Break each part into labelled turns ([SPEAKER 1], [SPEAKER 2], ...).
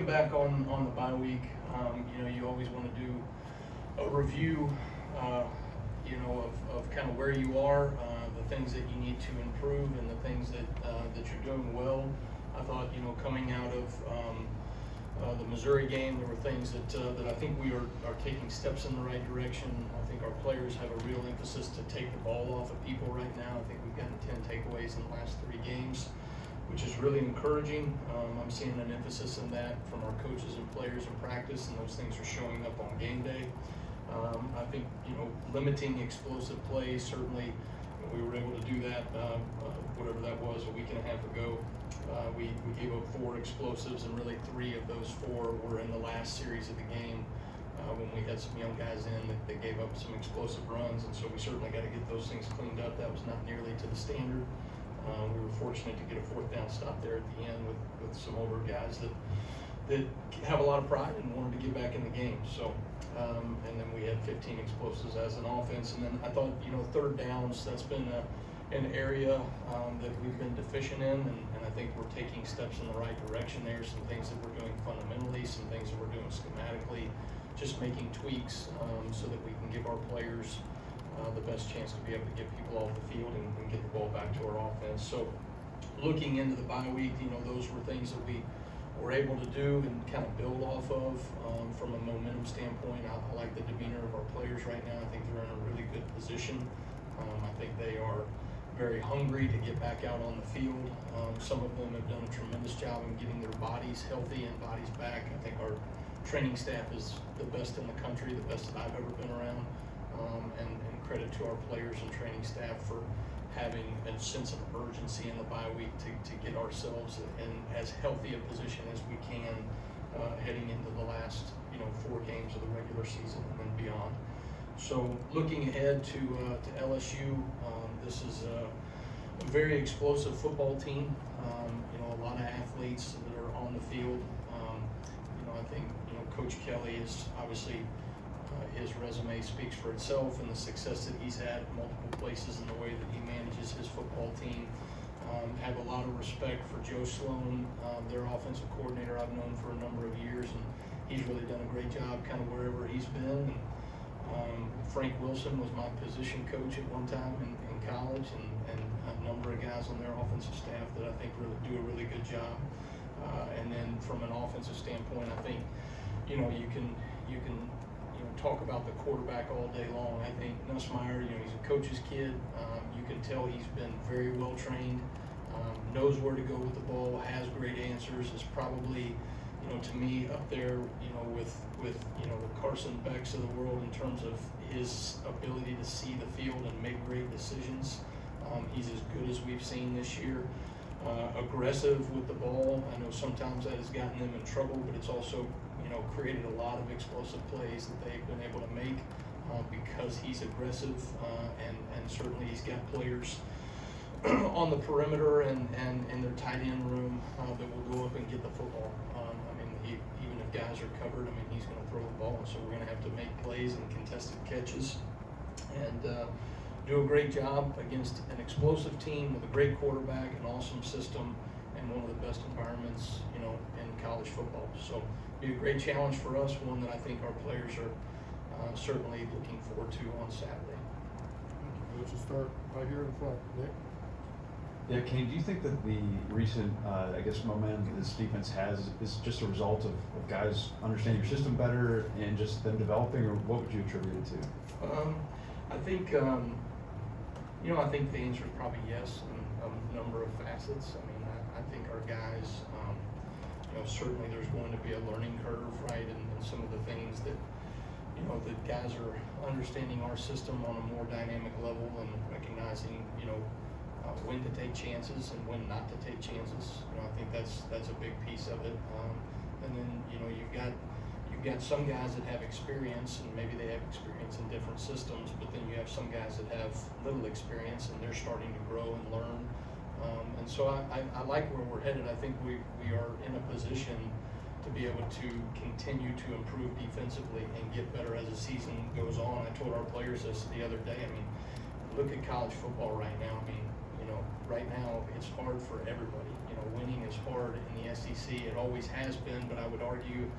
[SPEAKER 1] back on the bye week, you always want to do a review, of kind of where you are, the things that you need to improve, and the things that you're doing well. I thought, coming out of the Missouri game, there were things that I think we are taking steps in the right direction. I think our players have a real emphasis to take the ball off of people right now. I think we've gotten 10 takeaways in the last 3 games, which is really encouraging. I'm seeing an emphasis in that from our coaches and players in practice, and those things are showing up on game day. I think, limiting explosive plays, certainly we were able to do that, whatever that was, a week and a half ago. We gave up 4 explosives, and really 3 of those 4 were in the last series of the game when we had some young guys in that gave up some explosive runs, and so we certainly got to get those things cleaned up. That was not nearly to the standard. We were fortunate to get a 4th down stop there at the end with some older guys that have a lot of pride and wanted to get back in the game. So, and then we had 15 explosives as an offense. And then I thought, 3rd downs, that's been an area that we've been deficient in, and I think we're taking steps in the right direction there. Some things that we're doing fundamentally, some things that we're doing schematically, just making tweaks so that we can give our players the best chance to be able to get people off the field and get the ball back to our offense. So looking into the bye week, those were things that we were able to do and kind of build off of from a momentum standpoint. I like the demeanor of our players right now. I think they're in a really good position. I think they are very hungry to get back out on the field. Some of them have done a tremendous job in getting their bodies healthy and bodies back. I think our training staff is the best in the country, the best that I've ever been around. And credit to our players and training staff for having a sense of urgency in the bye week to get ourselves in as healthy a position as we can heading into the last 4 games of the regular season and then beyond. So looking ahead to LSU, this is a very explosive football team. A lot of athletes that are on the field. I think Coach Kelly is obviously. His resume speaks for itself and the success that he's had multiple places in the way that he manages his football team. Have a lot of respect for Joe Sloan, their offensive coordinator I've known for a number of years, and he's really done a great job kind of wherever he's been. Frank Wilson was my position coach at one time in college, and a number of guys on their offensive staff that I think really do a really good job. And then from an offensive standpoint, I think you can talk about the quarterback all day long. I think Nussmeier, he's a coach's kid. You can tell he's been very well trained, knows where to go with the ball, has great answers, is probably, to me up there, with the Carson Becks of the world in terms of his ability to see the field and make great decisions. He's as good as we've seen this year. Aggressive with the ball. I know sometimes that has gotten them in trouble, but it's also created a lot of explosive plays that they've been able to make because he's aggressive, and certainly he's got players on the perimeter and in their tight end room that will go up and get the football. Even if guys are covered, he's going to throw the ball, so we're going to have to make plays and contested catches and do a great job against an explosive team with a great quarterback, an awesome system, and one of the best environments, in college football. So be a great challenge for us, one that I think our players are certainly looking forward to on Saturday.
[SPEAKER 2] Let's just start right here in front. Nick?
[SPEAKER 3] Yeah, Kane, do you think that the recent, momentum that this defense has is just a result of guys understanding your system better and just them developing, or what would you attribute it to?
[SPEAKER 1] I think, I think the answer is probably yes in a number of facets. I think our guys, certainly there's going to be a learning curve, right, and some of the things that, the guys are understanding our system on a more dynamic level and recognizing, when to take chances and when not to take chances. I think that's a big piece of it. And then, you've got some guys that have experience, and maybe they have experience in different systems, but then you have some guys that have little experience and they're starting to grow and learn. And so I like where we're headed. I think we are in a position to be able to continue to improve defensively and get better as the season goes on. I told our players this the other day. Look at college football right now. Right now it's hard for everybody. winning is hard in the SEC. It always has been, but I would argue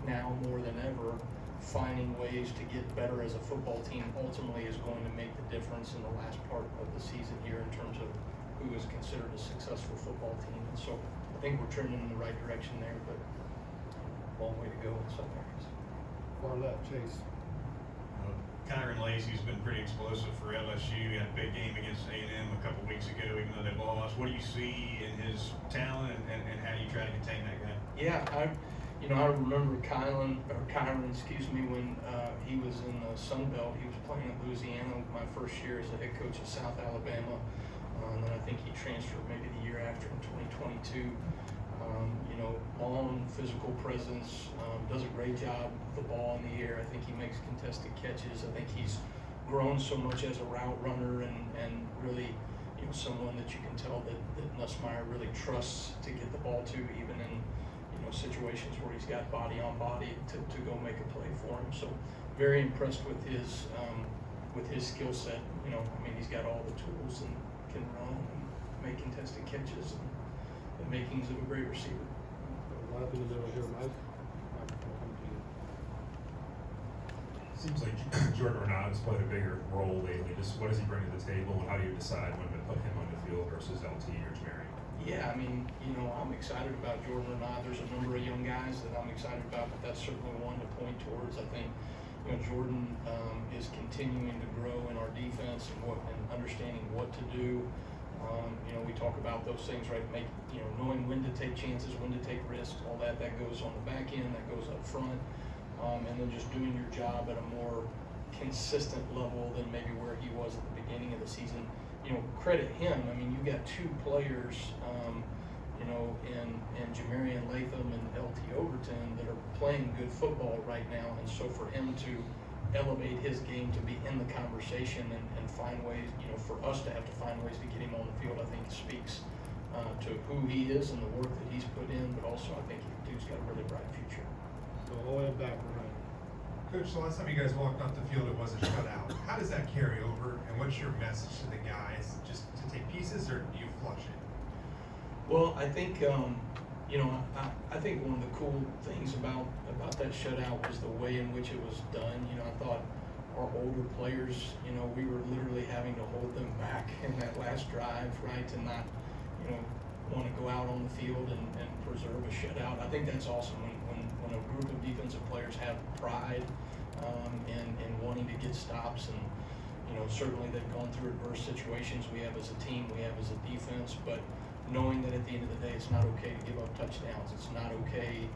[SPEAKER 1] now more than ever, finding ways to get better as a football team ultimately is going to make the difference in the last part of the season here in terms of who is considered a successful football team. And so I think we're trending in the right direction there, but long way to go in some areas.
[SPEAKER 2] Part of that, Chase.
[SPEAKER 4] Kyron Lacey's been pretty explosive for LSU. He had a big game against A&M a couple weeks ago, even though they lost. What do you see in his talent, and how do you try to contain that guy?
[SPEAKER 1] Yeah, I remember Kyron, when he was in the Sun Belt. He was playing at Louisiana my first year as the head coach of South Alabama. And then I think he transferred maybe the year after in 2022. Long physical presence, does a great job with the ball in the air. I think he makes contested catches. I think he's grown so much as a route runner and really, someone that you can tell that Nussmeier really trusts to get the ball to, even in, situations where he's got body on body to go make a play for him. So very impressed with his skill set. He's got all the tools and can run and make contested catches and the makings of a great receiver.
[SPEAKER 2] What happened in the middle here, Mike? Microphone coming to you.
[SPEAKER 5] Seems like Jordan Renaud's played a bigger role lately. Just what does he bring to the table, and how do you decide when to put him on the field versus LT or Jamari?
[SPEAKER 1] Yeah, I'm excited about Jordan Renaud. There's a number of young guys that I'm excited about, but that's certainly one to point towards. I think, Jordan is continuing to grow in our defense and understanding what to do. We talk about those things, right? Knowing when to take chances, when to take risks, all that goes on the back end, that goes up front. And then just doing your job at a more consistent level than maybe where he was at the beginning of the season. Credit him. You got two players, in Jamarian Latham and LT Overton that are playing good football right now. And so for him to elevate his game to be in the conversation and find ways, for us to have to find ways to get him on the field, I think speaks to who he is and the work that he's put in, but also I think the dude's got a really bright future.
[SPEAKER 2] So all the way back, right?
[SPEAKER 6] Coach, the last time you guys walked off the field, it was a shutout. How does that carry over, and what's your message to the guys? Just to take pieces, or do you flush it?
[SPEAKER 1] Well, I think I think one of the cool things about that shutout was the way in which it was done. I thought our older players, we were literally having to hold them back in that last drive, right, to not, want to go out on the field and preserve a shutout. I think that's awesome when a group of defensive players have pride in wanting to get stops, and certainly they've gone through adverse situations. We have as a team, we have as a defense, but knowing that at the end of the day, it's not okay to give up touchdowns. It's not okay,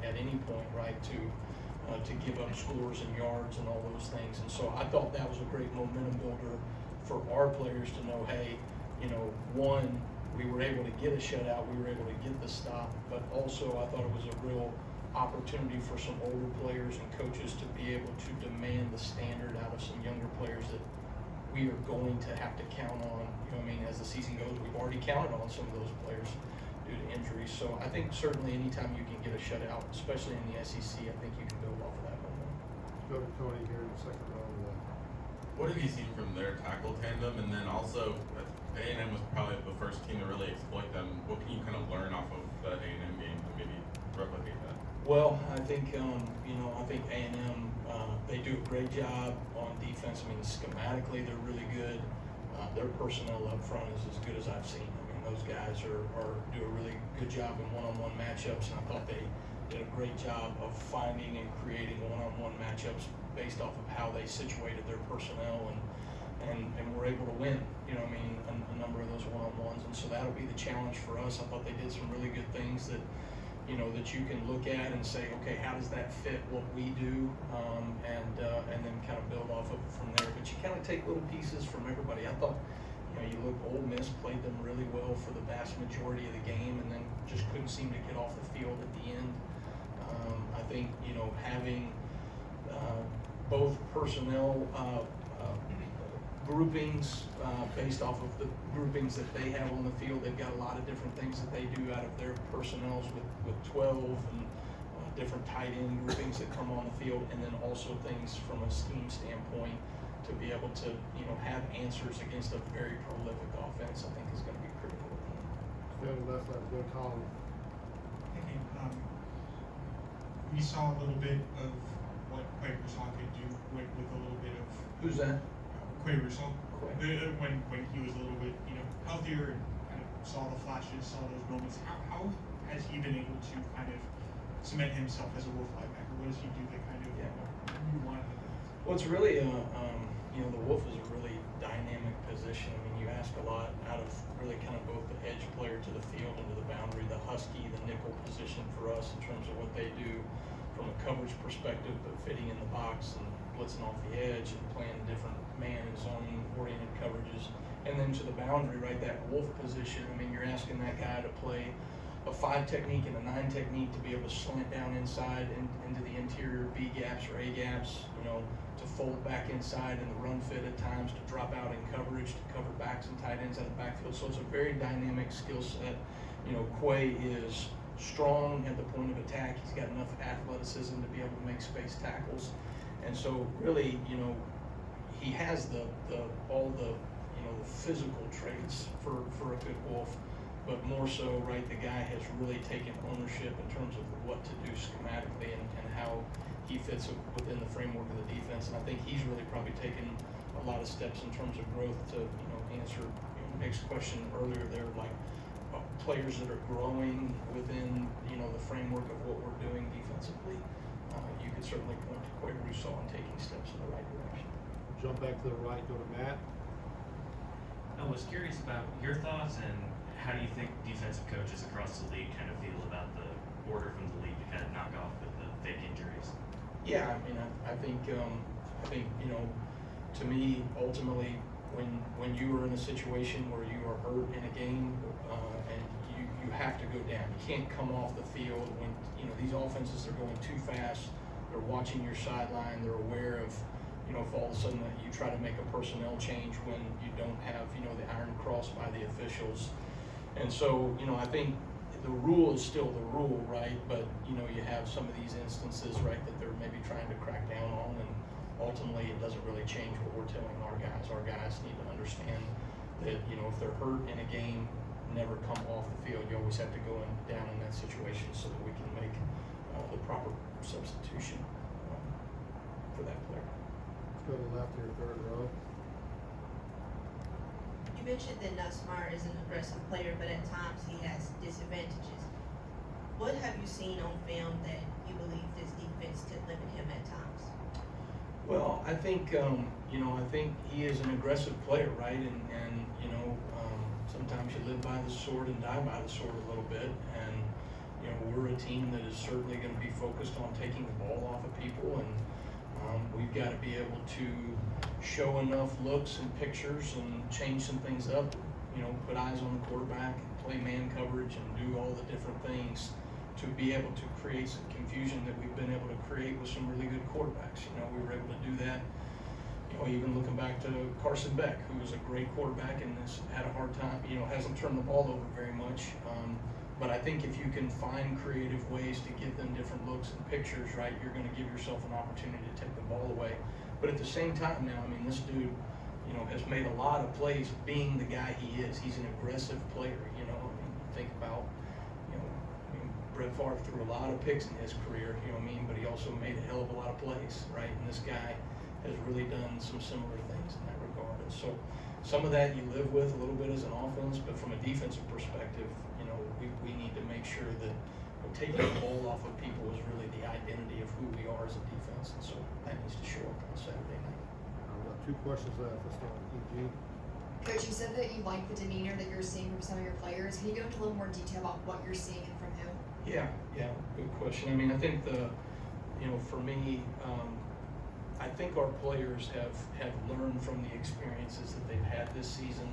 [SPEAKER 1] at any point, right, to give up scores and yards and all those things. And so I thought that was a great momentum builder for our players to know, hey, one, we were able to get a shutout, we were able to get the stop, but also I thought it was a real opportunity for some older players and coaches to be able to demand the standard out of some younger players that we are going to have to count on, as the season goes. We've already counted on some of those players due to injuries. So I think certainly anytime you can get a shutout, especially in the SEC, I think you can build off of that momentum.
[SPEAKER 2] Go to Tony here in the second row.
[SPEAKER 7] What have you seen from their tackle tandem? And then also, A&M was probably the first team to really exploit them. What can you kind of learn off of the A&M game to maybe replicate that?
[SPEAKER 1] Well, I think, I think A&M, they do a great job on defense. Schematically, they're really good. Their personnel up front is as good as I've seen. Those guys do a really good job in one-on-one matchups, and I thought they did a great job of finding and creating one-on-one matchups based off of how they situated their personnel and were able to win, a number of those one-on-ones. And so that'll be the challenge for us. I thought they did some really good things that you can look at and say, okay, how does that fit what we do, and then kind of build off of it from there. But you kind of take little pieces from everybody. I thought, you look, Ole Miss played them really well for the vast majority of the game, and then just couldn't seem to get off the field at the end. I think, having both personnel groupings based off of the groupings that they have on the field. They've got a lot of different things that they do out of their personnels with 12 and different tight end groupings that come on the field, and then also things from a scheme standpoint to be able to have answers against a very prolific offense. I think is going to be critical.
[SPEAKER 2] Kevin Leffler, good call.
[SPEAKER 8] Thinking, we saw a little bit of what Quay Russaw could do with a little bit of
[SPEAKER 1] Who's that?
[SPEAKER 8] Quay Russaw.
[SPEAKER 1] Quay.
[SPEAKER 8] When he was a little bit, healthier and kind of saw the flashes, saw those moments. How has he been able to kind of cement himself as a Wolf linebacker? What does he do that kind of you want him to do?
[SPEAKER 1] Well, it's really, the Wolf is a really dynamic position. I mean, you ask a lot out of really kind of both the edge player to the field and to the boundary, the husky, the nickel position for us in terms of what they do from a coverage perspective, but fitting in the box and blitzing off the edge and playing different man and zone oriented coverages. And then to the boundary, right, that Wolf position, I mean, you're asking that guy to play a 5 technique and a 9 technique to be able to slant down inside into the interior B gaps or A gaps, to fold back inside in the run fit at times, to drop out in coverage, to cover backs and tight ends out of the backfield. So it's a very dynamic skill set. Quay is strong at the point of attack. He's got enough athleticism to be able to make space tackles. And so really, he has all the physical traits for a good Wolf. But more so, right, the guy has really taken ownership in terms of what to do schematically and how he fits within the framework of the defense. And I think he's really probably taken a lot of steps in terms of growth to, answer Nick's question earlier there, like players that are growing within, the framework of what we're doing defensively. You could certainly point to Quay Russaw in taking steps in the right direction.
[SPEAKER 2] Jump back to the right, go to Matt.
[SPEAKER 9] I was curious about your thoughts and how do you think defensive coaches across the league kind of feel about the order from the league to kind of knock off with the fake injuries?
[SPEAKER 1] Yeah, I mean, I think, to me, ultimately, when you are in a situation where you are hurt in a game and you have to go down, you can't come off the field when, these offenses are going too fast, they're watching your sideline, they're aware of, if all of a sudden you try to make a personnel change when you don't have, the iron cross by the officials. And so, I think the rule is still the rule, right? But, you have some of these instances, right, that they're maybe trying to crack down on, and ultimately it doesn't really change what we're telling our guys. Our guys need to understand that, if they're hurt in a game, never come off the field. You always have to go down in that situation so that we can make the proper substitution for that player.
[SPEAKER 2] Let's go to the left here, third row.
[SPEAKER 10] You mentioned that Nussmeier is an aggressive player, but at times he has disadvantages. What have you seen on film that you believe this defense could limit him at times?
[SPEAKER 1] Well, I think, I think he is an aggressive player, right? And sometimes you live by the sword and die by the sword a little bit. And, we're a team that is certainly going to be focused on taking the ball off of people. And we've got to be able to show enough looks and pictures and change some things up, put eyes on the quarterback and play man coverage and do all the different things to be able to create some confusion that we've been able to create with some really good quarterbacks. We were able to do that, even looking back to Carson Beck, who was a great quarterback and has had a hard time, hasn't turned the ball over very much. But I think if you can find creative ways to give them different looks and pictures, right, you're going to give yourself an opportunity to take the ball away. But at the same time now, I mean, this dude, has made a lot of plays being the guy he is. He's an aggressive player, think about, Brett Favre threw a lot of picks in his career, but he also made a hell of a lot of plays, right? And this guy has really done some similar things in that regard. And so some of that you live with a little bit as an offense, but from a defensive perspective, we need to make sure that taking the ball off of people is really the identity of who we are as a defense. And so that needs to show up on Saturday night.
[SPEAKER 2] We've got 2 questions left. Let's start with Eugene.
[SPEAKER 11] Coach, you said that you like the demeanor that you're seeing from some of your players. Can you go into a little more detail about what you're seeing from him?
[SPEAKER 1] Yeah, good question. I mean, I think for me, I think our players have learned from the experiences that they've had this season,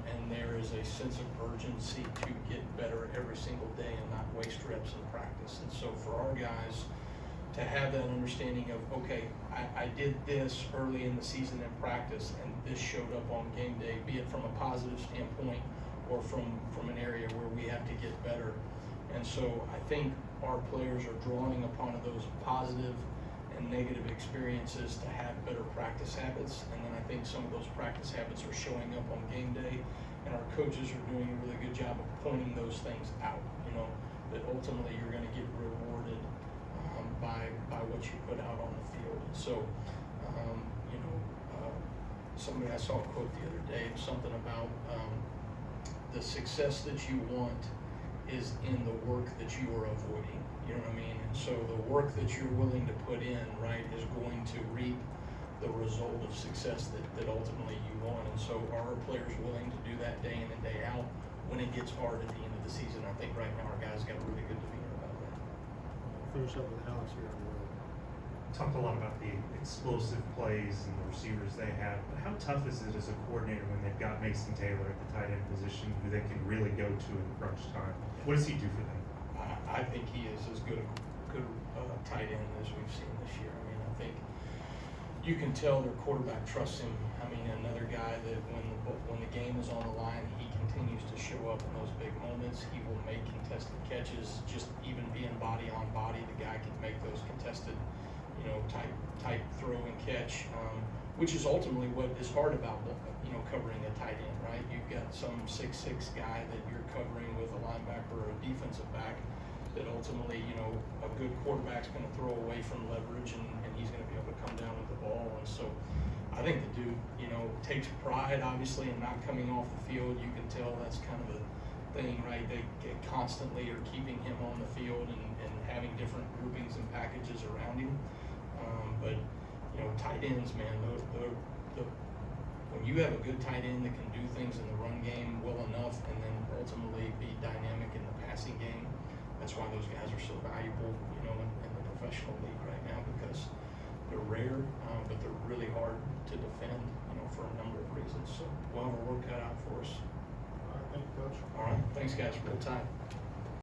[SPEAKER 1] and there is a sense of urgency to get better every single day and not waste reps in practice. And so for our guys to have that understanding of, okay, I did this early in the season in practice, and this showed up on game day, be it from a positive standpoint or from an area where we have to get better. And so I think our players are drawing upon those positive and negative experiences to have better practice habits. And then I think some of those practice habits are showing up on game day and our coaches are doing a really good job of pointing those things out, you know, that ultimately you're gonna get rewarded by what you put out on the field. And so, you know, somebody, I saw a quote the other day, something about the success that you want is in the work that you are avoiding. You know what I mean? And so the work that you're willing to put in, right, is going to reap the result of success that ultimately you want. And so are our players willing to do that day in and day out when it gets hard at the end of the season? I think right now our guys got a really good demeanor about that.
[SPEAKER 2] Finish up with Alex here on the road.
[SPEAKER 12] Talked a lot about the explosive plays and the receivers they have, but how tough is it as a coordinator when they've got Mason Taylor at the tight end position who they can really go to in crunch time? What does he do for them?
[SPEAKER 1] I think he is as good a tight end as we've seen this year. I mean, I think you can tell their quarterback trusts him. I mean, another guy that when the game is on the line, he continues to show up in those big moments. He will make contested catches. Just even being body on body, the guy can make those contested, you know, type throw and catch, which is ultimately what is hard about, you know, covering a tight end, right? You've got some 6'6" guy that you're covering with a linebacker or a defensive back that ultimately, you know, a good quarterback's going to throw away from leverage and he's going to be able to come down with the ball. And so I think the dude, you know, takes pride, obviously, in not coming off the field. You can tell that's kind of a thing, right? They constantly are keeping him on the field and having different groupings and packages around him. But, you know, tight ends, man, when you have a good tight end that can do things in the run game well enough and then ultimately be dynamic in the passing game, that's why those guys are so valuable, you know, in the professional league right now, because they're rare, but they're really hard to defend, you know, for a number of reasons. So we'll have our work cut out for us.
[SPEAKER 2] All right, thank you, Coach.
[SPEAKER 1] All right, thanks guys for the time.